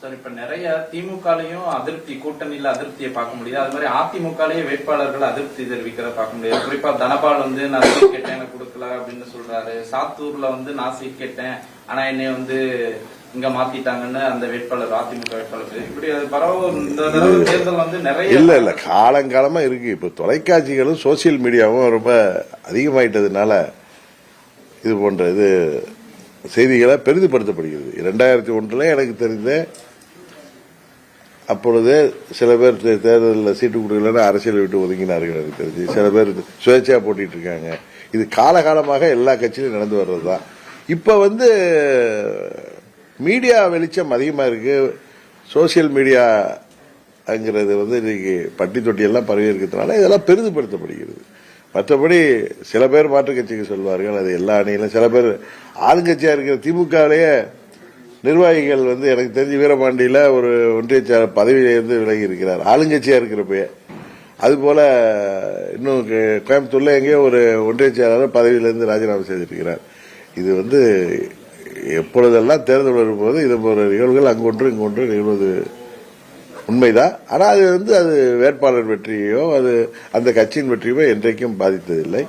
Sir, இப்ப நிறைய திமுகலையும் அதிருப்தி, கூட்டணியில அதிருப்தியை பார்க்க முடியுது. அது மாதிரி அதிமுகலயே வேட்பாளர்கள் அதிருப்தி தெரிவிக்கிறத பார்க்க முடியாது. குறிப்பா தனபால் நான் சீட் கேட்டேன் எனக்கு கொடுக்கல அப்படின்னு சொல்றாரு. சாத்தூர்ல நான் சீட் கேட்டேன் ஆனா என்னை இங்க மாத்திட்டாங்கன்னு அந்த வேட்பாளர், அதிமுக வேட்பாளர். இப்படி அது பரவாயில்ல. இந்த தடவை தேர்தல் நிறைய இல்ல காலங்காலமா இருக்கு. இப்ப தொலைக்காட்சிகளும் சோசியல் மீடியாவும் ரொம்ப அதிகமாயிட்டதுனால இது போன்ற இது செய்திகளை பெரிதுபடுத்தப்படுகிறது. 2001 எனக்கு தெரிந்த அப்பொழுது சில பேர் தேர்தலில் சீட்டு கொடுக்கலன்னு அரசியல் விட்டு ஒதுங்கினார்கள். எனக்கு தெரிஞ்சு சில பேர் சுயேட்சையா போட்டிட்டு இருக்காங்க. இது காலகாலமாக எல்லா கட்சியிலும் நடந்து வர்றதுதான். இப்ப மீடியா வெளிச்சம் அதிகமா இருக்கு. சோசியல் மீடியாங்கிறது இன்னைக்கு பட்டி தொட்டி எல்லாம் பரவி இருக்கிறதுனால இதெல்லாம் பெரிதுபடுத்தப்படுகிறது. மற்றபடி சில பேர் மாற்றுக் கட்சிக்கு சொல்வார்கள், அது எல்லா அணியிலும். சில பேர் ஆளுங்கட்சியா இருக்கிற திமுகவிலேயே நிர்வாகிகள் எனக்கு தெரிஞ்சு வீரபாண்டியில ஒரு ஒன்றிய செயலர் பதவியிலிருந்து விலகி இருக்கிறார், ஆளுங்கட்சியா இருக்கிறப்ப. அதுபோல இன்னும் கோயம்புத்தூர்ல எங்கேயோ ஒரு ஒன்றிய செயலாளர் பதவியிலிருந்து ராஜினாமா செய்திருக்கிறார். இது எப்பொழுதெல்லாம் தேர்தல் வரும்போது இது போன்ற நிகழ்வுகள் அங்கொன்று இங்கொன்று நிகழ்வது உண்மைதான். ஆனா அது வேட்பாளர் வெற்றியோ அது அந்த கட்சியின் வெற்றியோ என்றைக்கும் பாதித்ததில்லை.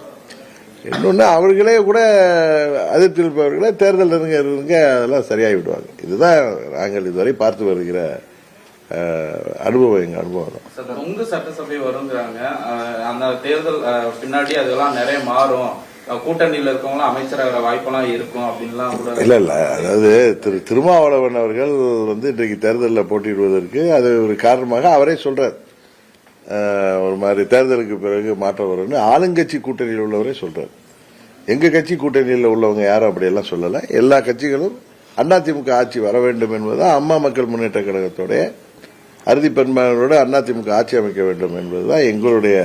இன்னொன்னு அவர்களே கூட அதிருப்தி இருப்பவர்களே தேர்தல் அதெல்லாம் சரியாகி விடுவாங்க. இதுதான் நாங்கள் இதுவரை பார்த்து வருகிற அனுபவம். எங்க அனுபவம் உங்க சட்டசபை வருங்கிறாங்க. அந்த தேர்தல் பின்னாடி அதெல்லாம் நிறைய மாறும், கூட்டணியில் இருக்கவங்க அமைச்சராகிற வாய்ப்பெல்லாம் இருக்கும் அப்படின்லாம் இல்ல அதாவது திருமாவளவன் அவர்கள் இன்றைக்கு தேர்தலில் போட்டியிடுவதற்கு அது ஒரு காரணமாக அவரே சொல்றார். ஒரு மாதிரி தேர்தலுக்கு பிறகு மாற்றம் வரும்னு ஆளுங்கட்சி கூட்டணியில் உள்ளவரே சொல்றார். எங்க கட்சி கூட்டணியில் உள்ளவங்க யாரும் அப்படியெல்லாம் சொல்லல. எல்லா கட்சிகளும் அதிமுக ஆட்சி வர வேண்டும் என்பதுதான் அம்மா மக்கள் முன்னேற்ற கழகத்தோடைய அறுதி பெரும்பான்மையோட அதிமுக ஆட்சி அமைக்க வேண்டும் என்பதுதான் எங்களுடைய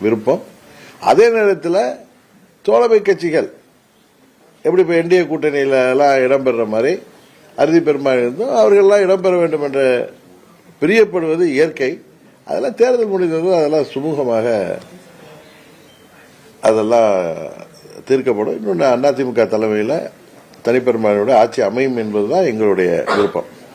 விருப்பம். அதே நேரத்தில் தோழமை கட்சிகள் எப்படி இப்ப என்டிஏ கூட்டணியில எல்லாம் இடம்பெற மாதிரி அறுதி பெரும்பான்மை இருந்தும் அவர்கள்லாம் இடம்பெற வேண்டும் என்ற பிரியப்படுவது இயற்கை. அதெல்லாம் தேர்தல் முடிந்ததும் அதெல்லாம் சுமூகமாக அதெல்லாம் தீர்க்கப்படும். இன்னொன்று அதிமுக தலைமையில் தனிப்பெரும்பான்மையோட ஆட்சி அமையும் என்பதுதான் எங்களுடைய விருப்பம்.